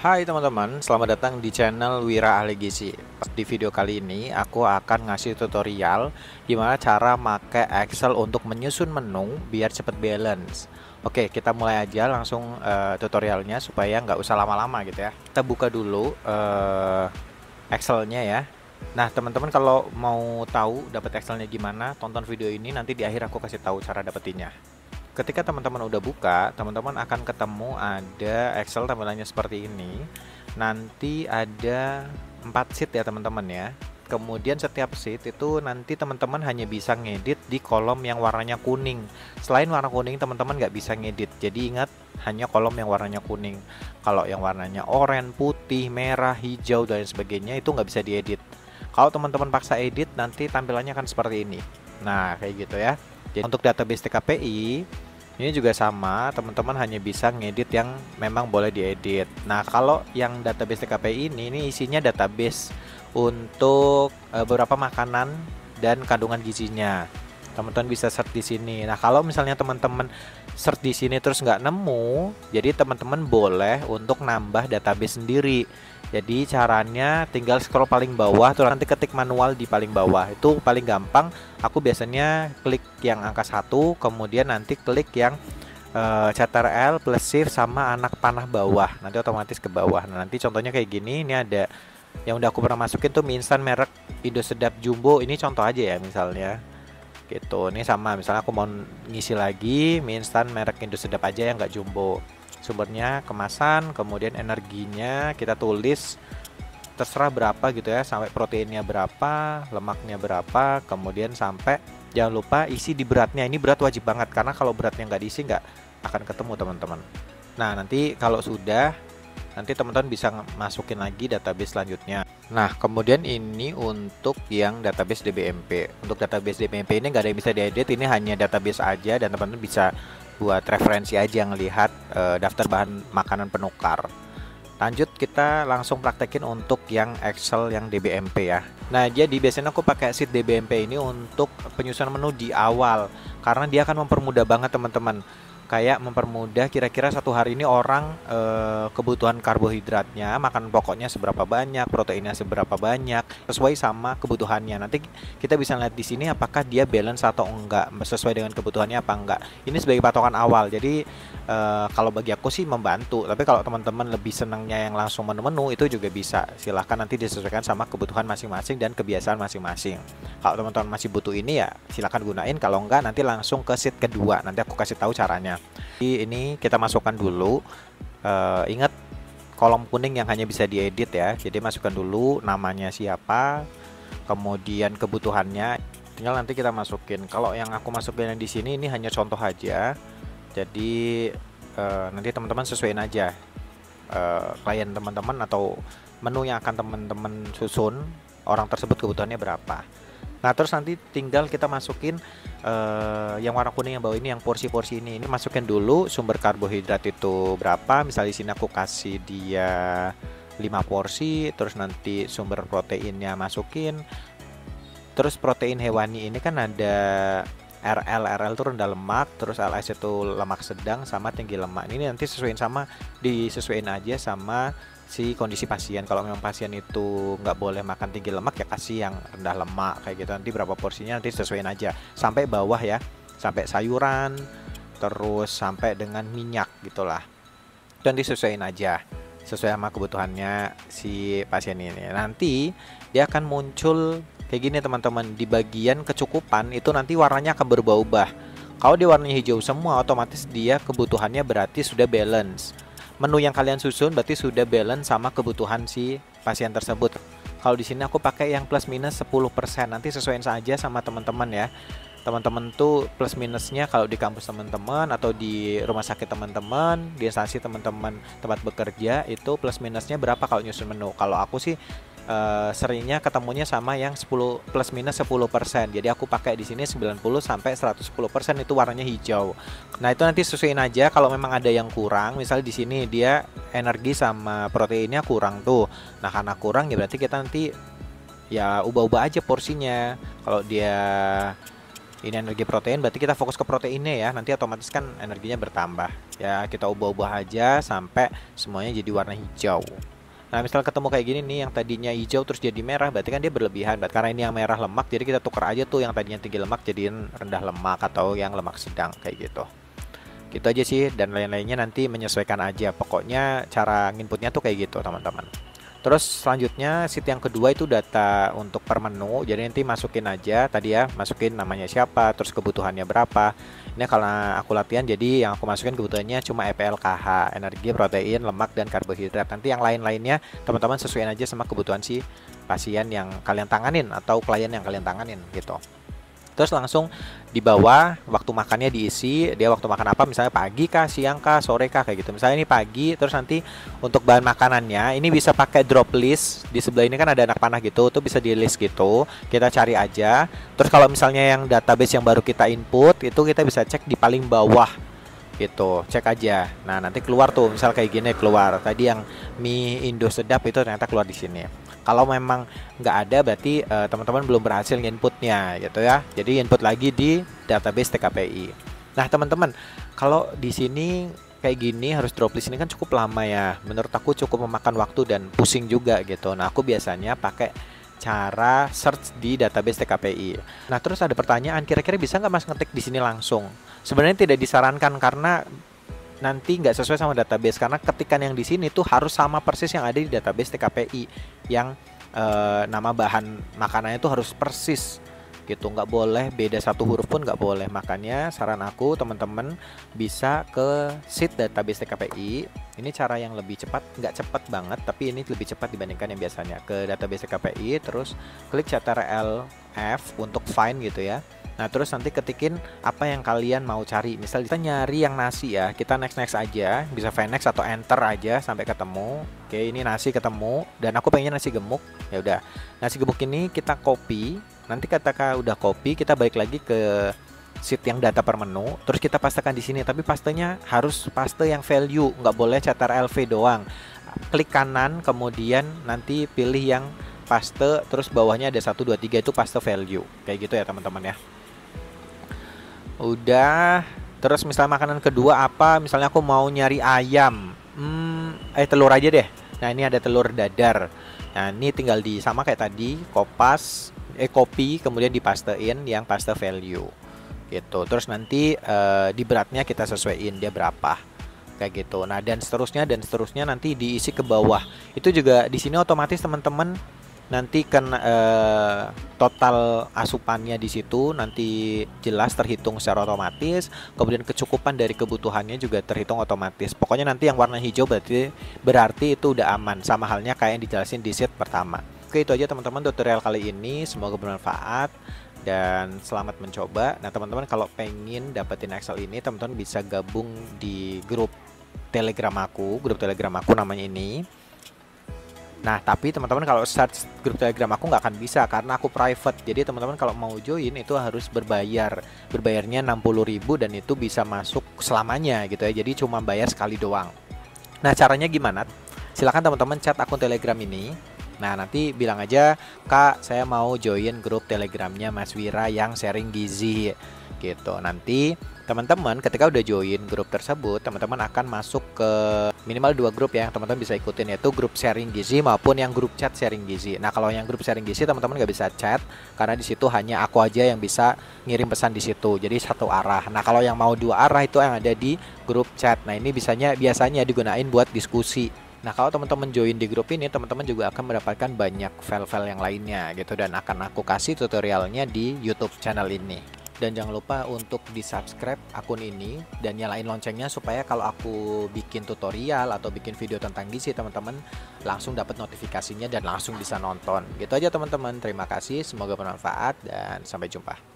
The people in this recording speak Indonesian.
Hai teman-teman, selamat datang di channel Wira Ahli Gizi. Di video kali ini aku akan ngasih tutorial gimana cara pakai Excel untuk menyusun menu biar cepet balance. Oke, kita mulai aja langsung tutorialnya supaya nggak usah lama-lama gitu ya. Kita buka dulu Excelnya ya. Nah teman-teman kalau mau tahu dapat Excelnya gimana, tonton video ini, nanti di akhir aku kasih tahu cara dapetinnya. Ketika teman-teman udah buka, teman-teman akan ketemu ada Excel tampilannya seperti ini. Nanti ada 4 sheet ya teman-teman ya. Kemudian setiap sheet itu nanti teman-teman hanya bisa ngedit di kolom yang warnanya kuning. Selain warna kuning teman-teman nggak bisa ngedit. Jadi ingat, hanya kolom yang warnanya kuning. Kalau yang warnanya oranye, putih, merah, hijau dan sebagainya itu nggak bisa diedit. Kalau teman-teman paksa edit, nanti tampilannya akan seperti ini. Nah kayak gitu ya. Jadi untuk database TKPI ini juga sama, teman-teman hanya bisa ngedit yang memang boleh diedit. Nah, kalau yang database TKPI ini isinya database untuk beberapa makanan dan kandungan gizinya. Teman-teman bisa search di sini. Nah, kalau misalnya teman-teman search di sini terus nggak nemu, jadi teman-teman boleh untuk nambah database sendiri. Jadi caranya tinggal scroll paling bawah, terus nanti ketik manual di paling bawah. Itu paling gampang. Aku biasanya klik yang angka 1, kemudian nanti klik yang Ctrl plus Shift sama anak panah bawah. Nanti otomatis ke bawah. Nah, nanti contohnya kayak gini. Ini ada yang udah aku pernah masukin tuh mie instan merek Indosedap Jumbo. Ini contoh aja ya misalnya. Gitu. Ini sama, misalnya aku mau ngisi lagi mie instan merek Indosedap aja yang nggak jumbo. Sumbernya kemasan, kemudian energinya kita tulis terserah berapa gitu ya, sampai proteinnya berapa, lemaknya berapa, kemudian sampai jangan lupa isi di beratnya. Ini berat wajib banget karena kalau beratnya nggak diisi nggak akan ketemu teman-teman. Nah nanti kalau sudah, nanti teman-teman bisa masukin lagi database selanjutnya. Nah kemudian ini untuk yang database DBMP. Untuk database DBMP ini nggak ada yang bisa diedit, ini hanya database aja dan teman-teman bisa buat referensi aja ngelihat daftar bahan makanan penukar. Lanjut kita langsung praktekin untuk yang Excel yang DBMP ya. Nah jadi biasanya aku pakai sheet DBMP ini untuk penyusunan menu di awal, karena dia akan mempermudah banget teman-teman. Kayak mempermudah kira-kira satu hari ini orang kebutuhan karbohidratnya, makanan pokoknya seberapa banyak, proteinnya seberapa banyak, sesuai sama kebutuhannya. Nanti kita bisa lihat di sini apakah dia balance atau enggak, sesuai dengan kebutuhannya apa enggak. Ini sebagai patokan awal. Jadi kalau bagi aku sih membantu. Tapi kalau teman-teman lebih senangnya yang langsung menu-menu, itu juga bisa. Silahkan nanti disesuaikan sama kebutuhan masing-masing dan kebiasaan masing-masing. Kalau teman-teman masih butuh ini ya silahkan gunain. Kalau enggak nanti langsung ke sheet kedua. Nanti aku kasih tahu caranya. Ini kita masukkan dulu. Ingat kolom kuning yang hanya bisa diedit ya. Jadi masukkan dulu namanya siapa, kemudian kebutuhannya. Tinggal nanti kita masukin. Kalau yang aku masukin di sini ini hanya contoh aja. Jadi nanti teman-teman sesuaiin aja klien teman-teman atau menu yang akan teman-teman susun, orang tersebut kebutuhannya berapa. Nah terus nanti tinggal kita masukin yang warna kuning yang bawah ini, yang porsi-porsi ini masukin dulu sumber karbohidrat itu berapa. Misalnya di sini aku kasih dia 5 porsi, terus nanti sumber proteinnya masukin. Terus protein hewani ini kan ada RL itu rendah lemak, terus LS itu lemak sedang sama tinggi lemak. Ini nanti disesuaikan aja sama si kondisi pasien. Kalau memang pasien itu nggak boleh makan tinggi lemak ya kasih yang rendah lemak kayak gitu. Nanti berapa porsinya nanti sesuaiin aja sampai bawah ya, sampai sayuran, terus sampai dengan minyak gitulah. Dan disesuaiin aja sesuai sama kebutuhannya si pasien ini. Nanti dia akan muncul kayak gini teman-teman. Di bagian kecukupan itu nanti warnanya akan berubah-ubah. Kalau dia warnanya hijau semua, otomatis dia kebutuhannya berarti sudah balance. Menu yang kalian susun berarti sudah balance sama kebutuhan si pasien tersebut. Kalau di sini aku pakai yang plus minus 10%. Nanti sesuaiin saja sama teman-teman ya. Teman-teman tuh plus minusnya kalau di kampus teman-teman atau di rumah sakit teman-teman, di instansi teman-teman tempat bekerja itu plus minusnya berapa kalau nyusun menu. Kalau aku sih seringnya ketemunya sama yang 10 plus minus 10%. Jadi aku pakai di sini 90 sampai 110% itu warnanya hijau. Nah, itu nanti sesuaiin aja kalau memang ada yang kurang. Misalnya di sini dia energi sama proteinnya kurang tuh. Nah, karena kurang ya berarti kita nanti ya ubah-ubah aja porsinya. Kalau dia Ini energi protein, berarti kita fokus ke proteinnya ya. Nanti otomatis kan energinya bertambah. Ya, kita ubah-ubah aja sampai semuanya jadi warna hijau. Nah, misal ketemu kayak gini nih, yang tadinya hijau terus jadi merah, berarti kan dia berlebihan. Karena ini yang merah lemak, jadi kita tukar aja tuh yang tadinya tinggi lemak jadiin rendah lemak atau yang lemak sedang kayak gitu. Gitu aja sih, dan lain-lainnya nanti menyesuaikan aja. Pokoknya cara nginputnya tuh kayak gitu, teman-teman. Terus selanjutnya sheet yang kedua itu data untuk per menu. Jadi nanti masukin aja tadi ya, masukin namanya siapa, terus kebutuhannya berapa. Ini karena aku latihan, jadi yang aku masukin kebutuhannya cuma EPLKH, energi, protein, lemak, dan karbohidrat. Nanti yang lain-lainnya teman-teman sesuaiin aja sama kebutuhan si pasien yang kalian tanganin atau klien yang kalian tanganin gitu. Terus langsung di bawah waktu makannya diisi, dia waktu makan apa, misalnya pagi kah, siang kah, sore kah, kayak gitu. Misalnya ini pagi, terus nanti untuk bahan makanannya ini bisa pakai drop list. Di sebelah ini kan ada anak panah gitu, tuh bisa di list gitu. Kita cari aja. Terus kalau misalnya yang database yang baru kita input, itu kita bisa cek di paling bawah gitu, cek aja. Nah, nanti keluar tuh, misal kayak gini keluar. Tadi yang mie Indo sedap itu ternyata keluar di sini. Kalau memang nggak ada, berarti teman-teman belum berhasil inputnya gitu ya. Jadi input lagi di database TKPI. Nah, teman-teman, kalau di sini kayak gini harus drop list ini kan cukup lama ya. Menurut aku cukup memakan waktu dan pusing juga gitu. Nah, aku biasanya pakai cara search di database TKPI. Nah, terus ada pertanyaan, kira-kira bisa nggak Mas ngetik di sini langsung? Sebenarnya tidak disarankan karena nanti nggak sesuai sama database, karena ketikan yang di sini tuh harus sama persis yang ada di database TKPI yang nama bahan makanannya itu harus persis gitu, nggak boleh beda satu huruf pun nggak boleh. Makanya saran aku teman-teman bisa ke sheet database TKPI. Ini cara yang lebih cepat, nggak cepat banget tapi ini lebih cepat dibandingkan yang biasanya. Ke database TKPI terus klik Ctrl+F untuk find gitu ya. Nah, terus nanti ketikin apa yang kalian mau cari. Misal kita nyari yang nasi ya, kita next aja, bisa Vnex atau enter aja sampai ketemu. Oke, ini nasi ketemu dan aku pengennya nasi gemuk. Ya udah. Nasi gemuk ini kita copy. Nanti ketika udah copy, kita balik lagi ke sheet yang data per menu, terus kita pastekan di sini. Tapi pastenya harus paste yang value, nggak boleh Ctrl+V doang. Klik kanan, kemudian nanti pilih yang paste, terus bawahnya ada 1, 2, 3 itu paste value. Kayak gitu ya teman-teman ya. Udah. Terus misalnya makanan kedua apa, misalnya aku mau nyari ayam, telur aja deh. Nah, ini ada telur dadar. Nah, ini tinggal di sama kayak tadi, copy kemudian dipastein yang paste value gitu. Terus nanti di beratnya kita sesuaiin dia berapa kayak gitu. Nah, dan seterusnya nanti diisi ke bawah. Itu juga di sini otomatis teman-teman nanti kan total asupannya di situ nanti jelas terhitung secara otomatis. Kemudian kecukupan dari kebutuhannya juga terhitung otomatis. Pokoknya nanti yang warna hijau berarti itu udah aman, sama halnya kayak yang dijelasin di sheet pertama. Oke, itu aja teman-teman tutorial kali ini, semoga bermanfaat dan selamat mencoba. Nah, teman-teman kalau pengen dapetin Excel ini, teman-teman bisa gabung di grup Telegram aku namanya ini. Nah, tapi teman-teman kalau search grup Telegram aku nggak akan bisa karena aku private. Jadi teman-teman kalau mau join itu harus berbayar. Berbayarnya 60.000 dan itu bisa masuk selamanya gitu ya. Jadi cuma bayar sekali doang. Nah, caranya gimana? Silahkan teman-teman chat akun Telegram ini. Nah, nanti bilang aja, "Kak, saya mau join grup Telegramnya Mas Wira yang sharing gizi." Gitu. Nanti teman-teman ketika udah join grup tersebut, teman-teman akan masuk ke minimal 2 grup ya, yang teman-teman bisa ikutin, yaitu grup sharing gizi maupun yang grup chat sharing gizi. Nah, kalau yang grup sharing gizi teman-teman nggak bisa chat karena di situ hanya aku aja yang bisa ngirim pesan di situ. Jadi satu arah. Nah, kalau yang mau 2 arah itu yang ada di grup chat. Nah, ini biasanya digunain buat diskusi. Nah, kalau teman-teman join di grup ini, teman-teman juga akan mendapatkan banyak file-file yang lainnya gitu, dan akan aku kasih tutorialnya di YouTube channel ini. Dan jangan lupa untuk di-subscribe akun ini dan nyalain loncengnya supaya kalau aku bikin tutorial atau bikin video tentang gizi, teman-teman langsung dapat notifikasinya dan langsung bisa nonton. Gitu aja teman-teman. Terima kasih, semoga bermanfaat dan sampai jumpa.